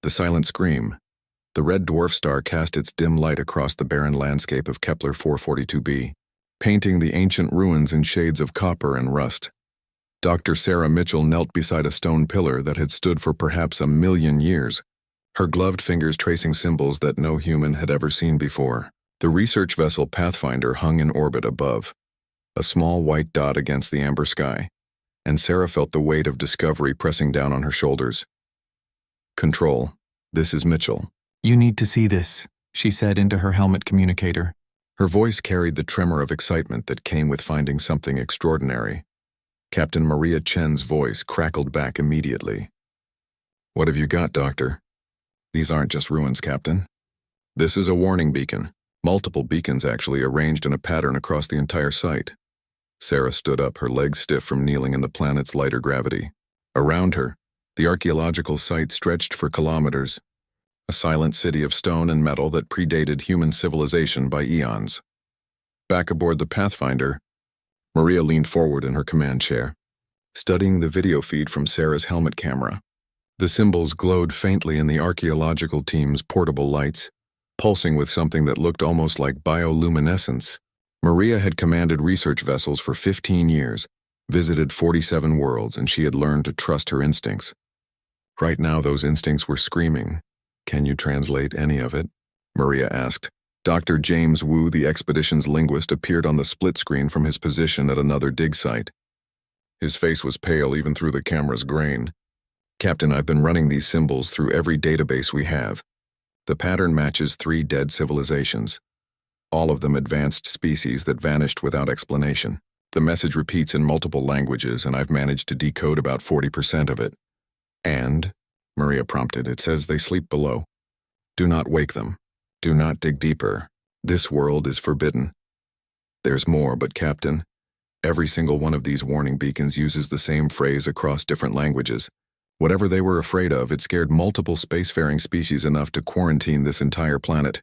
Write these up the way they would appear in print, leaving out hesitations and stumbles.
The silent scream. The red dwarf star cast its dim light across the barren landscape of Kepler 442b, painting the ancient ruins in shades of copper and rust. Dr. Sarah Mitchell knelt beside a stone pillar that had stood for perhaps 1,000,000 years, her gloved fingers tracing symbols that no human had ever seen before. The research vessel Pathfinder hung in orbit above, a small white dot against the amber sky, and Sarah felt the weight of discovery pressing down on her shoulders. "Control, this is Mitchell." "You need to see this," she said into her helmet communicator. Her voice carried the tremor of excitement that came with finding something extraordinary. Captain Maria Chen's voice crackled back immediately. "What have you got, Doctor?" "These aren't just ruins, Captain. This is a warning beacon. Multiple beacons actually arranged in a pattern across the entire site." Sarah stood up, her legs stiff from kneeling in the planet's lighter gravity. Around her, the archaeological site stretched for kilometers, a silent city of stone and metal that predated human civilization by eons. Back aboard the Pathfinder, Maria leaned forward in her command chair, studying the video feed from Sarah's helmet camera. The symbols glowed faintly in the archaeological team's portable lights, pulsing with something that looked almost like bioluminescence. Maria had commanded research vessels for 15 years, visited 47 worlds, and she had learned to trust her instincts. Right now, those instincts were screaming. "Can you translate any of it?" Maria asked. Dr. James Wu, the expedition's linguist, appeared on the split screen from his position at another dig site. His face was pale even through the camera's grain. "Captain, I've been running these symbols through every database we have. The pattern matches 3 dead civilizations, all of them advanced species that vanished without explanation. The message repeats in multiple languages, and I've managed to decode about 40% of it. And," Maria prompted, "it says they sleep below. Do not wake them. Do not dig deeper. This world is forbidden." "There's more, but Captain, every single one of these warning beacons uses the same phrase across different languages. Whatever they were afraid of, it scared multiple spacefaring species enough to quarantine this entire planet."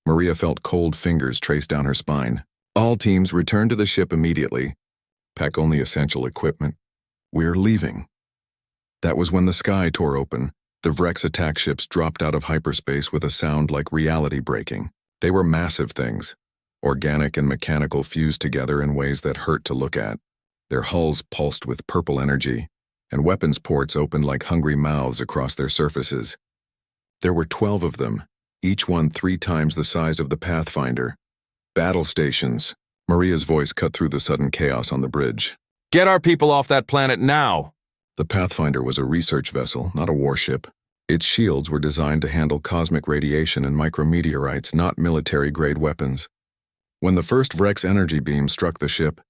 Maria felt cold fingers trace down her spine. "All teams return to the ship immediately. Pack only essential equipment. We're leaving." That was when the sky tore open. The Vrex attack ships dropped out of hyperspace with a sound like reality breaking. They were massive things, organic and mechanical fused together in ways that hurt to look at. Their hulls pulsed with purple energy, and weapons ports opened like hungry mouths across their surfaces. There were 12 of them, each one 3 times the size of the Pathfinder. "Battle stations." Maria's voice cut through the sudden chaos on the bridge. "Get our people off that planet now!" The Pathfinder was a research vessel, not a warship. Its shields were designed to handle cosmic radiation and micrometeorites, not military-grade weapons. When the first Vrex energy beam struck the ship,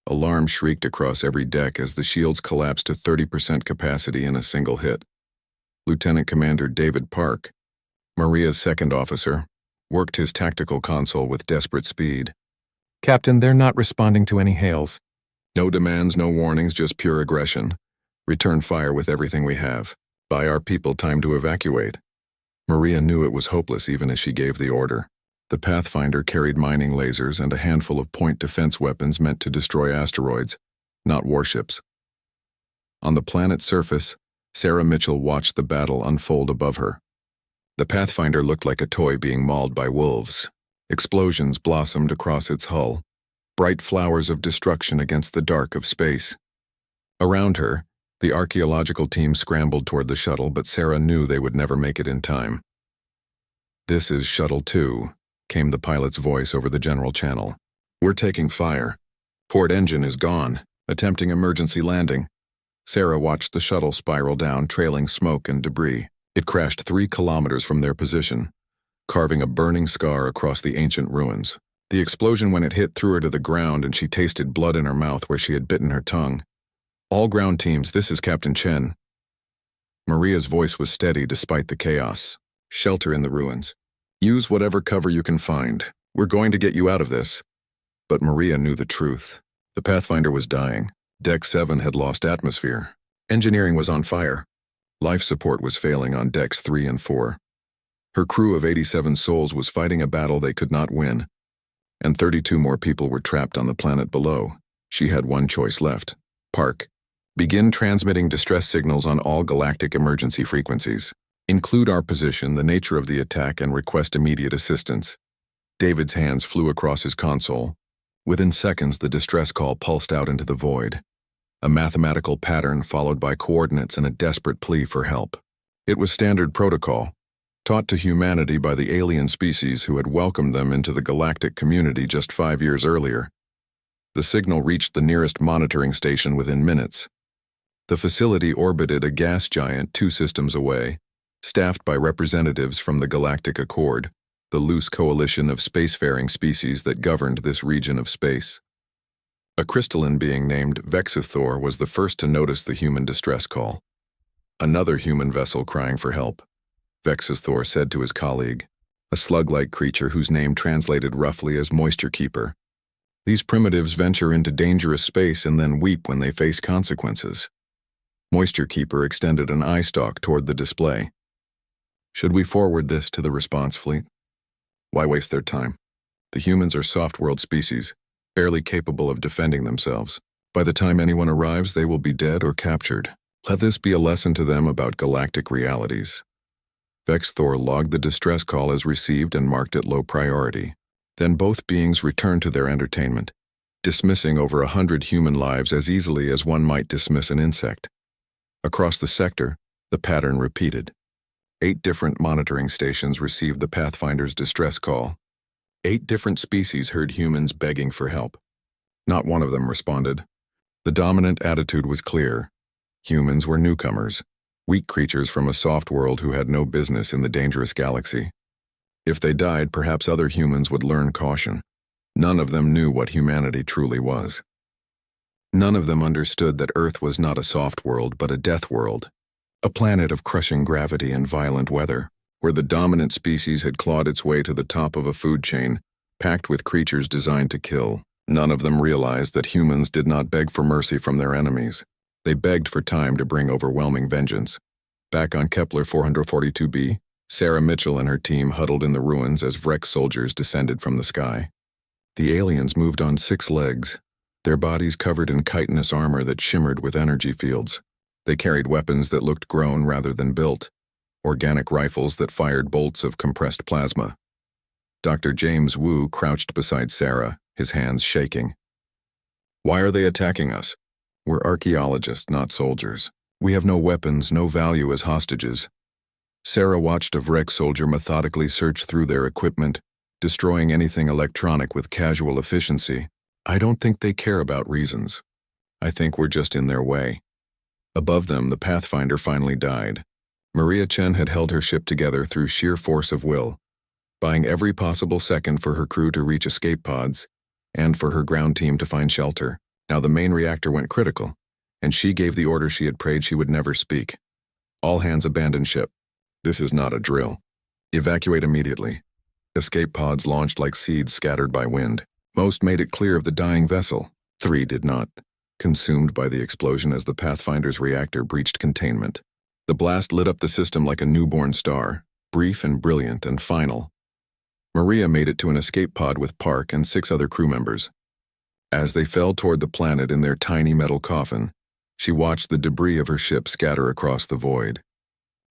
alarm shrieked across every deck as the shields collapsed to 30% capacity in a single hit. Lieutenant Commander David Park, Maria's second officer, worked his tactical console with desperate speed. "Captain, they're not responding to any hails." "No demands, no warnings, just pure aggression. Return fire with everything we have. Buy our people time to evacuate." Maria knew it was hopeless even as she gave the order. The Pathfinder carried mining lasers and a handful of point defense weapons meant to destroy asteroids, not warships. On the planet's surface, Sarah Mitchell watched the battle unfold above her. The Pathfinder looked like a toy being mauled by wolves. Explosions blossomed across its hull, bright flowers of destruction against the dark of space. Around her, the archaeological team scrambled toward the shuttle, but Sarah knew they would never make it in time. "This is Shuttle 2, came the pilot's voice over the general channel. "We're taking fire. Port engine is gone, attempting emergency landing." Sarah watched the shuttle spiral down, trailing smoke and debris. It crashed 3 kilometers from their position, carving a burning scar across the ancient ruins. The explosion when it hit threw her to the ground, and she tasted blood in her mouth where she had bitten her tongue. "All ground teams, this is Captain Chen." Maria's voice was steady despite the chaos. "Shelter in the ruins. Use whatever cover you can find. We're going to get you out of this." But Maria knew the truth. The Pathfinder was dying. Deck 7 had lost atmosphere. Engineering was on fire. Life support was failing on decks 3 and 4. Her crew of 87 souls was fighting a battle they could not win, and 32 more people were trapped on the planet below. She had one choice left. "Park, begin transmitting distress signals on all galactic emergency frequencies." Include our position, the nature of the attack, and request immediate assistance. David's hands flew across his console. Within seconds, the distress call pulsed out into the void. A mathematical pattern followed by coordinates and a desperate plea for help. It was standard protocol, taught to humanity by the alien species who had welcomed them into the galactic community just 5 years earlier. The signal reached the nearest monitoring station within minutes. The facility orbited a gas giant 2 systems away, staffed by representatives from the Galactic Accord, the loose coalition of spacefaring species that governed this region of space. A crystalline being named Vexithor was the first to notice the human distress call. Another human vessel crying for help, Vexithor said to his colleague, a slug-like creature whose name translated roughly as Moisture Keeper. These primitives venture into dangerous space and then weep when they face consequences. Moisture Keeper extended an eye stalk toward the display. Should we forward this to the response fleet? Why waste their time? The humans are soft-world species, barely capable of defending themselves. By the time anyone arrives, they will be dead or captured. Let this be a lesson to them about galactic realities. Vexthor logged the distress call as received and marked it low priority. Then both beings returned to their entertainment, dismissing over 100 human lives as easily as one might dismiss an insect. Across the sector, the pattern repeated. 8 different monitoring stations received the Pathfinder's distress call. 8 different species heard humans begging for help. Not one of them responded. The dominant attitude was clear. Humans were newcomers, weak creatures from a soft world who had no business in the dangerous galaxy. If they died, perhaps other humans would learn caution. None of them knew what humanity truly was. None of them understood that Earth was not a soft world but a death world, a planet of crushing gravity and violent weather, where the dominant species had clawed its way to the top of a food chain, packed with creatures designed to kill. None of them realized that humans did not beg for mercy from their enemies. They begged for time to bring overwhelming vengeance. Back on Kepler 442b, Sarah Mitchell and her team huddled in the ruins as Vrex soldiers descended from the sky. The aliens moved on 6 legs, their bodies covered in chitinous armor that shimmered with energy fields. They carried weapons that looked grown rather than built, organic rifles that fired bolts of compressed plasma. Dr. James Wu crouched beside Sarah, his hands shaking. Why are they attacking us? We're archaeologists, not soldiers. We have no weapons, no value as hostages. Sarah watched a Vrex soldier methodically search through their equipment, destroying anything electronic with casual efficiency. I don't think they care about reasons. I think we're just in their way. Above them, the Pathfinder finally died. Maria Chen had held her ship together through sheer force of will, buying every possible second for her crew to reach escape pods, and for her ground team to find shelter. Now the main reactor went critical, and she gave the order she had prayed she would never speak. All hands abandon ship. This is not a drill. Evacuate immediately. Escape pods launched like seeds scattered by wind. Most made it clear of the dying vessel. 3 did not, consumed by the explosion as the Pathfinder's reactor breached containment. The blast lit up the system like a newborn star, brief and brilliant and final. Maria made it to an escape pod with Park and 6 other crew members. As they fell toward the planet in their tiny metal coffin, she watched the debris of her ship scatter across the void.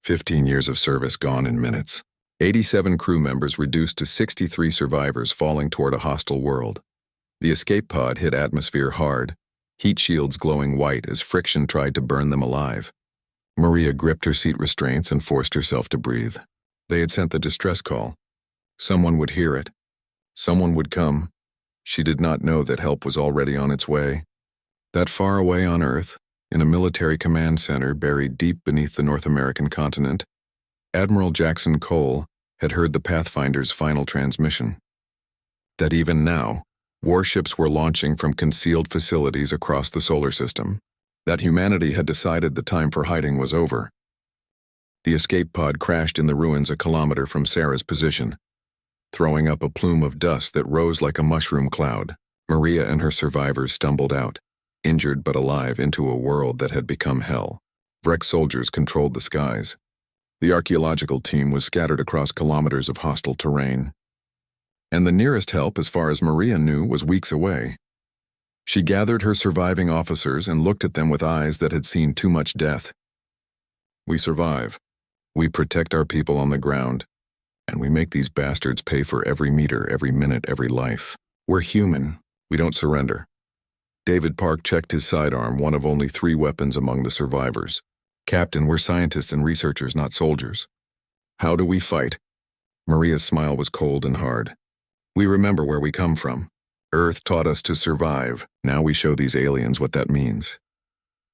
15 years of service gone in minutes. 87 crew members reduced to 63 survivors falling toward a hostile world. The escape pod hit atmosphere hard, heat shields glowing white as friction tried to burn them alive. Maria gripped her seat restraints and forced herself to breathe. They had sent the distress call. Someone would hear it. Someone would come. She did not know that help was already on its way. That far away on Earth, in a military command center buried deep beneath the North American continent, Admiral Jackson Cole had heard the Pathfinder's final transmission. That even now, warships were launching from concealed facilities across the solar system. That humanity had decided the time for hiding was over. The escape pod crashed in the ruins a kilometer from Sarah's position, throwing up a plume of dust that rose like a mushroom cloud. Maria and her survivors stumbled out, injured but alive, into a world that had become hell. Vrex soldiers controlled the skies. The archaeological team was scattered across kilometers of hostile terrain. And the nearest help, as far as Maria knew, was weeks away. She gathered her surviving officers and looked at them with eyes that had seen too much death. We survive. We protect our people on the ground, and we make these bastards pay for every meter, every minute, every life. We're human. We don't surrender. David Park checked his sidearm, one of only 3 weapons among the survivors. Captain, we're scientists and researchers, not soldiers. How do we fight? Maria's smile was cold and hard. We remember where we come from. Earth taught us to survive. Now we show these aliens what that means.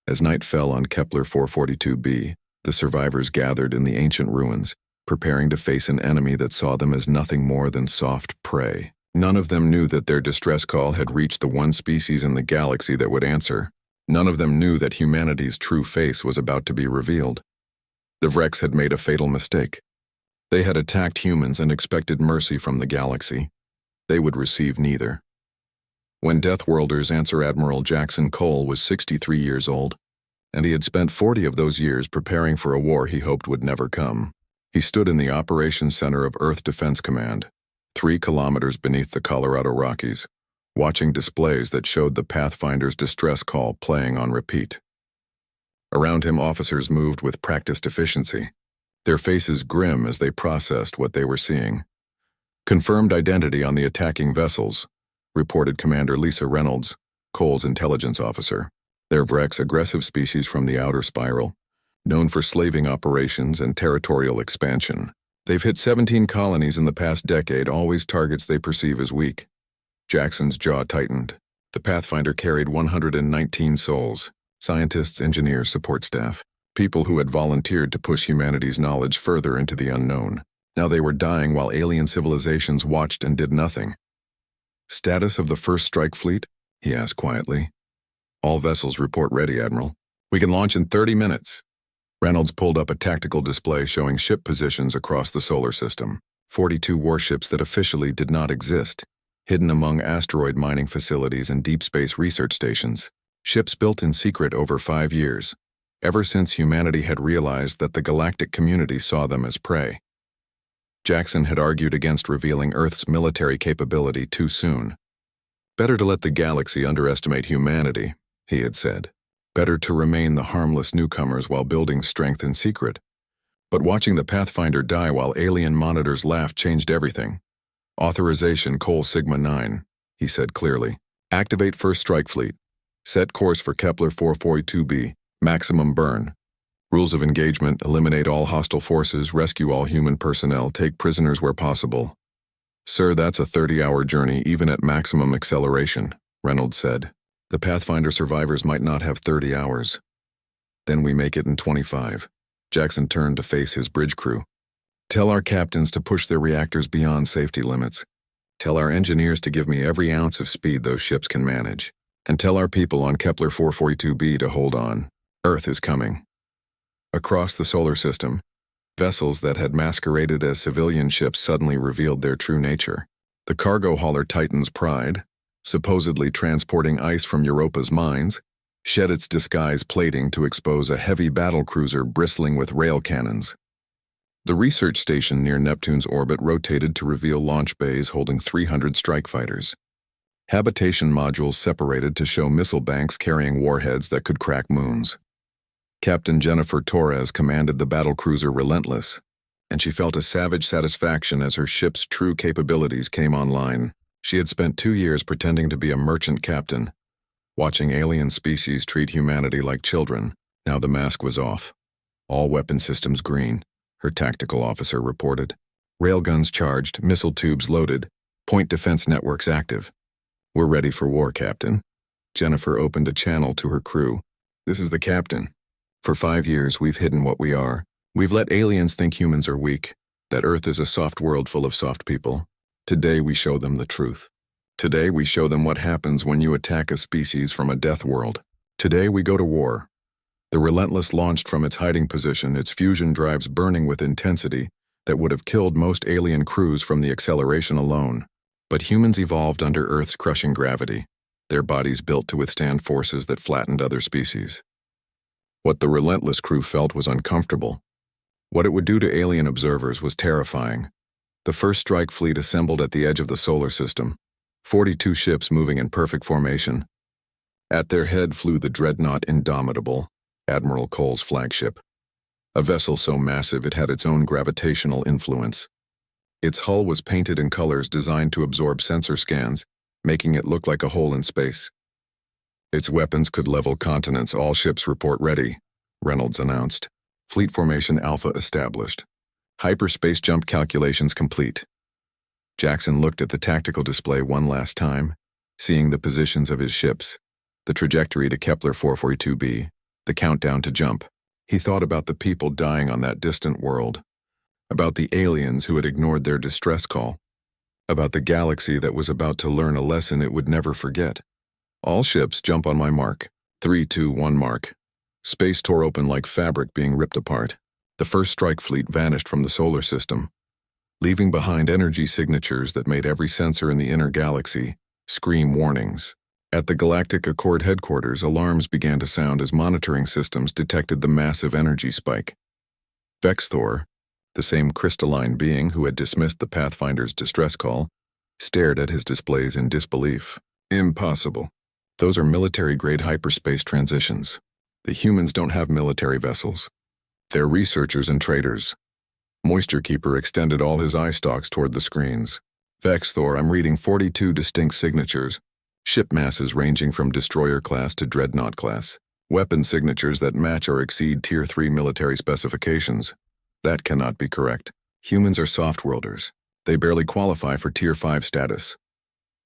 As night fell on Kepler 442b, the survivors gathered in the ancient ruins, preparing to face an enemy that saw them as nothing more than soft prey. None of them knew that their distress call had reached the one species in the galaxy that would answer. None of them knew that humanity's true face was about to be revealed. The Vrex had made a fatal mistake. They had attacked humans and expected mercy from the galaxy. They would receive neither. When Deathworlders Answer Admiral Jackson Cole was 63 years old, and he had spent 40 of those years preparing for a war he hoped would never come, he stood in the operations center of Earth Defense Command, 3 kilometers beneath the Colorado Rockies, watching displays that showed the Pathfinder's distress call playing on repeat. Around him, officers moved with practiced efficiency, their faces grim as they processed what they were seeing. Confirmed identity on the attacking vessels, reported Commander Lisa Reynolds, Cole's intelligence officer. They're Vrex, aggressive species from the outer spiral, known for slaving operations and territorial expansion. They've hit 17 colonies in the past decade, always targets they perceive as weak. Jackson's jaw tightened. The Pathfinder carried 119 souls, scientists, engineers, support staff, people who had volunteered to push humanity's knowledge further into the unknown. Now they were dying while alien civilizations watched and did nothing. Status of the first strike fleet? He asked quietly. All vessels report ready, Admiral. We can launch in 30 minutes. Reynolds pulled up a tactical display showing ship positions across the solar system. 42 warships that officially did not exist, hidden among asteroid mining facilities and deep space research stations. Ships built in secret over 5 years, ever since humanity had realized that the galactic community saw them as prey. Jackson had argued against revealing Earth's military capability too soon. Better to let the galaxy underestimate humanity, he had said. Better to remain the harmless newcomers while building strength in secret. But watching the Pathfinder die while alien monitors laughed changed everything. Authorization Cole Sigma 9, he said clearly. Activate first strike fleet. Set course for Kepler 442b. Maximum burn. Rules of engagement: eliminate all hostile forces, rescue all human personnel, take prisoners where possible. Sir, that's a 30-hour journey even at maximum acceleration, Reynolds said. The Pathfinder survivors might not have 30 hours. Then we make it in 25. Jackson turned to face his bridge crew. Tell our captains to push their reactors beyond safety limits. Tell our engineers to give me every ounce of speed those ships can manage. And tell our people on Kepler 442b to hold on. Earth is coming. Across the solar system, vessels that had masqueraded as civilian ships suddenly revealed their true nature. The cargo hauler Titan's Pride, supposedly transporting ice from Europa's mines, shed its disguise plating to expose a heavy battlecruiser bristling with rail cannons. The research station near Neptune's orbit rotated to reveal launch bays holding 300 strike fighters. Habitation modules separated to show missile banks carrying warheads that could crack moons. Captain Jennifer Torres commanded the battlecruiser Relentless, and she felt a savage satisfaction as her ship's true capabilities came online. She had spent 2 years pretending to be a merchant captain, watching alien species treat humanity like children. Now the mask was off. All weapon systems green, her tactical officer reported. Railguns charged, missile tubes loaded, point defense networks active. We're ready for war, Captain. Jennifer opened a channel to her crew. This is the captain. For 5 years, we've hidden what we are. We've let aliens think humans are weak, that Earth is a soft world full of soft people. Today, we show them the truth. Today, we show them what happens when you attack a species from a death world. Today, we go to war. The Relentless launched from its hiding position, its fusion drives burning with intensity that would have killed most alien crews from the acceleration alone. But humans evolved under Earth's crushing gravity, their bodies built to withstand forces that flattened other species. What the Relentless crew felt was uncomfortable. What it would do to alien observers was terrifying. The first strike fleet assembled at the edge of the solar system, 42 ships moving in perfect formation. At their head flew the dreadnought Indomitable, Admiral Cole's flagship. a vessel so massive it had its own gravitational influence. Its hull was painted in colors designed to absorb sensor scans, making it look like a hole in space. Its weapons could level continents. All ships report ready, Reynolds announced. Fleet formation Alpha established. Hyperspace jump calculations complete. Jackson looked at the tactical display one last time, seeing the positions of his ships, the trajectory to Kepler 442b, the countdown to jump. He thought about the people dying on that distant world, about the aliens who had ignored their distress call, about the galaxy that was about to learn a lesson it would never forget. All ships jump on my mark. 3, 2, 1 mark. Space tore open like fabric being ripped apart. The first strike fleet vanished from the solar system, leaving behind energy signatures that made every sensor in the inner galaxy scream warnings. At the Galactic Accord headquarters, alarms began to sound as monitoring systems detected the massive energy spike. Vexthor, the same crystalline being who had dismissed the Pathfinder's distress call, stared at his displays in disbelief. Impossible. Those are military-grade hyperspace transitions. The humans don't have military vessels. They're researchers and traders. Moisture Keeper extended all his eye stalks toward the screens. Vexthor, I'm reading 42 distinct signatures. Ship masses ranging from destroyer class to dreadnought class. Weapon signatures that match or exceed Tier 3 military specifications. That cannot be correct. Humans are soft-worlders. They barely qualify for Tier 5 status.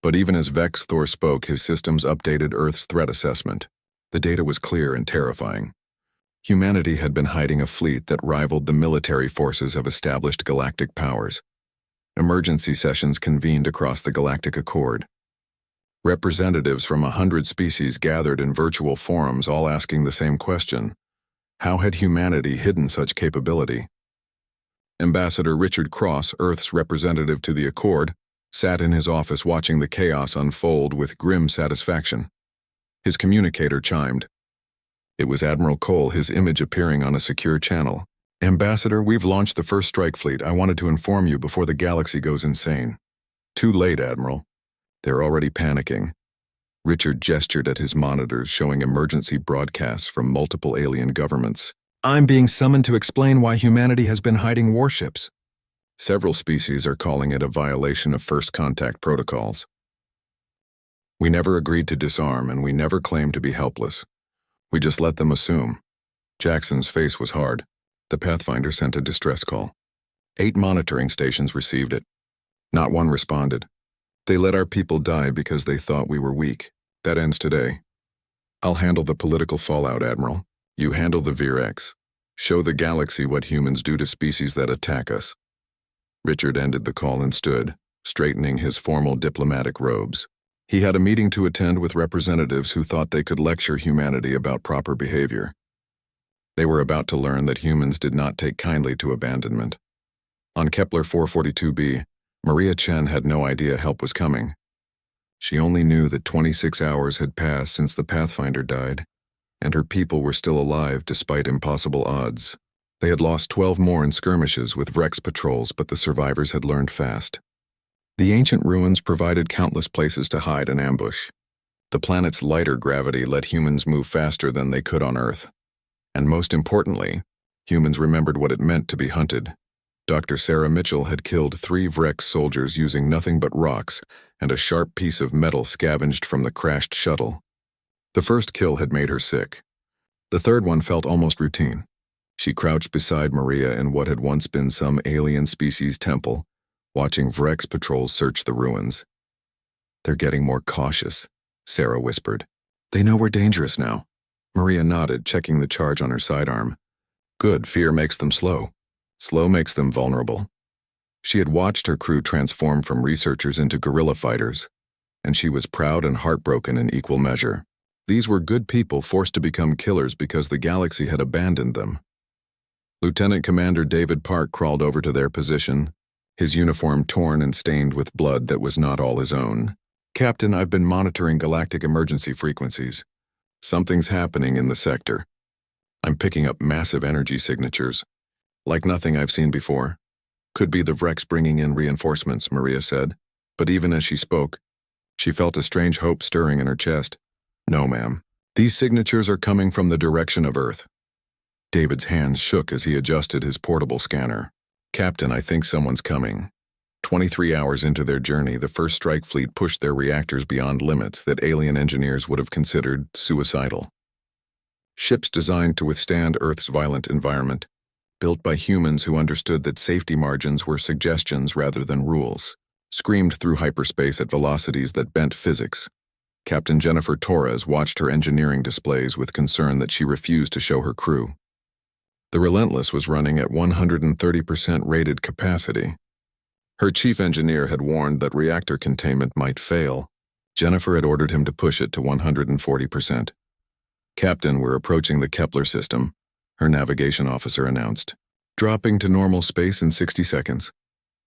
But even as Vexthor spoke, his systems updated Earth's threat assessment. The data was clear and terrifying. Humanity had been hiding a fleet that rivaled the military forces of established galactic powers. Emergency sessions convened across the Galactic Accord. Representatives from 100 species gathered in virtual forums, all asking the same question: how had humanity hidden such capability? Ambassador Richard Cross, Earth's representative to the Accord, sat in his office watching the chaos unfold with grim satisfaction. His communicator chimed. It was Admiral Cole, his image appearing on a secure channel. Ambassador, we've launched the first strike fleet. I wanted to inform you before the galaxy goes insane. Too late, Admiral. They're already panicking. Richard gestured at his monitors showing emergency broadcasts from multiple alien governments. I'm being summoned to explain why humanity has been hiding warships. Several species are calling it a violation of first contact protocols. We never agreed to disarm, and we never claimed to be helpless. We just let them assume. Jackson's face was hard. The Pathfinder sent a distress call. 8 monitoring stations received it. Not one responded. They let our people die because they thought we were weak. That ends today. I'll handle the political fallout, Admiral. You handle the Virex. Show the galaxy what humans do to species that attack us. Richard ended the call and stood, straightening his formal diplomatic robes. He had a meeting to attend with representatives who thought they could lecture humanity about proper behavior. They were about to learn that humans did not take kindly to abandonment. On Kepler 442b, Maria Chen had no idea help was coming. She only knew that 26 hours had passed since the Pathfinder died, and her people were still alive despite impossible odds. They had lost 12 more in skirmishes with Vrex patrols, but the survivors had learned fast. The ancient ruins provided countless places to hide and ambush. The planet's lighter gravity let humans move faster than they could on Earth. And most importantly, humans remembered what it meant to be hunted. Dr. Sarah Mitchell had killed 3 Vrex soldiers using nothing but rocks and a sharp piece of metal scavenged from the crashed shuttle. The first kill had made her sick. The third one felt almost routine. She crouched beside Maria in what had once been some alien species temple, watching Vrex patrols search the ruins. They're getting more cautious, Sarah whispered. They know we're dangerous now. Maria nodded, checking the charge on her sidearm. Good, fear makes them slow. Slow makes them vulnerable. She had watched her crew transform from researchers into guerrilla fighters, and she was proud and heartbroken in equal measure. These were good people forced to become killers because the galaxy had abandoned them. Lieutenant Commander David Park crawled over to their position, his uniform torn and stained with blood that was not all his own. Captain, I've been monitoring galactic emergency frequencies. Something's happening in the sector. I'm picking up massive energy signatures, like nothing I've seen before. Could be the Vrex bringing in reinforcements, Maria said. But even as she spoke, she felt a strange hope stirring in her chest. No, ma'am. These signatures are coming from the direction of Earth. David's hands shook as he adjusted his portable scanner. "Captain, I think someone's coming." 23 hours into their journey, the first strike fleet pushed their reactors beyond limits that alien engineers would have considered suicidal. Ships designed to withstand Earth's violent environment, built by humans who understood that safety margins were suggestions rather than rules, screamed through hyperspace at velocities that bent physics. Captain Jennifer Torres watched her engineering displays with concern that she refused to show her crew. The Relentless was running at 130% rated capacity. Her chief engineer had warned that reactor containment might fail. Jennifer had ordered him to push it to 140%. "Captain, we're approaching the Kepler system," her navigation officer announced. "Dropping to normal space in 60 seconds.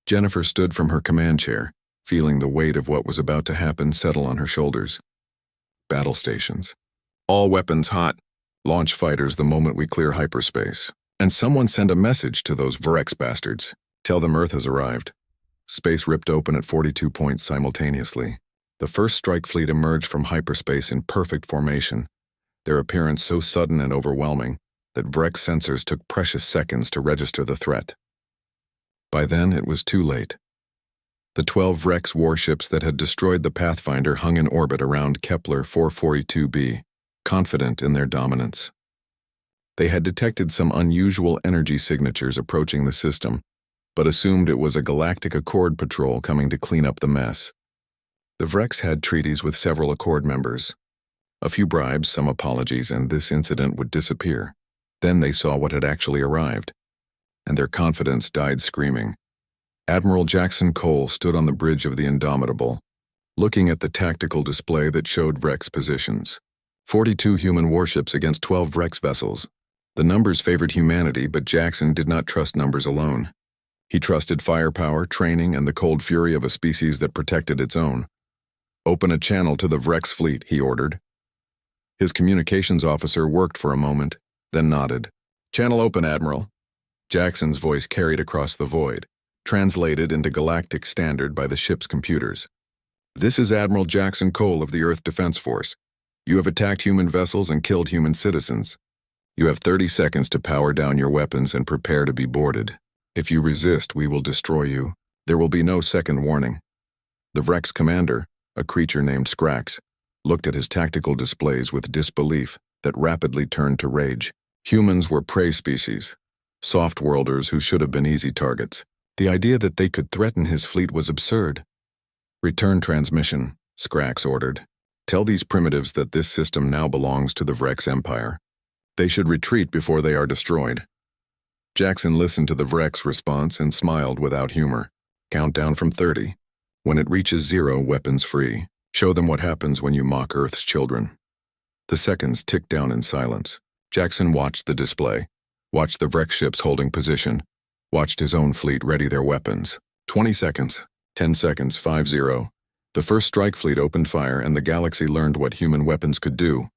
Jennifer stood from her command chair, feeling the weight of what was about to happen settle on her shoulders. Battle stations. "All weapons hot. Launch fighters the moment we clear hyperspace. And someone send a message to those Vrex bastards. Tell them Earth has arrived." Space ripped open at 42 points simultaneously. The first strike fleet emerged from hyperspace in perfect formation, their appearance so sudden and overwhelming that Vrex sensors took precious seconds to register the threat. By then, it was too late. The 12 Vrex warships that had destroyed the Pathfinder hung in orbit around Kepler 442b, confident in their dominance. They had detected some unusual energy signatures approaching the system, but assumed it was a Galactic Accord patrol coming to clean up the mess. The Vrex had treaties with several Accord members. A few bribes, some apologies, and this incident would disappear. Then they saw what had actually arrived, and their confidence died screaming. Admiral Jackson Cole stood on the bridge of the Indomitable, looking at the tactical display that showed Vrex positions. 42 human warships against 12 Vrex vessels. The numbers favored humanity, but Jackson did not trust numbers alone. He trusted firepower, training, and the cold fury of a species that protected its own. "Open a channel to the Vrex fleet," he ordered. His communications officer worked for a moment, then nodded. "Channel open, Admiral." Jackson's voice carried across the void, translated into Galactic Standard by the ship's computers. "This is Admiral Jackson Cole of the Earth Defense Force. You have attacked human vessels and killed human citizens. You have 30 seconds to power down your weapons and prepare to be boarded. If you resist, we will destroy you. There will be no second warning." The Vrex commander, a creature named Scrax, looked at his tactical displays with disbelief that rapidly turned to rage. Humans were prey species, soft-worlders who should have been easy targets. The idea that they could threaten his fleet was absurd. "Return transmission," Scrax ordered. "Tell these primitives that this system now belongs to the Vrex Empire. They should retreat before they are destroyed." Jackson listened to the Vrex response and smiled without humor. "Countdown from 30. When it reaches 0, weapons free. Show them what happens when you mock Earth's children." The seconds ticked down in silence. Jackson watched the display, watched the Vrex ships holding position, watched his own fleet ready their weapons. 20 seconds, 10 seconds, 5-0. The first strike fleet opened fire and the galaxy learned what human weapons could do.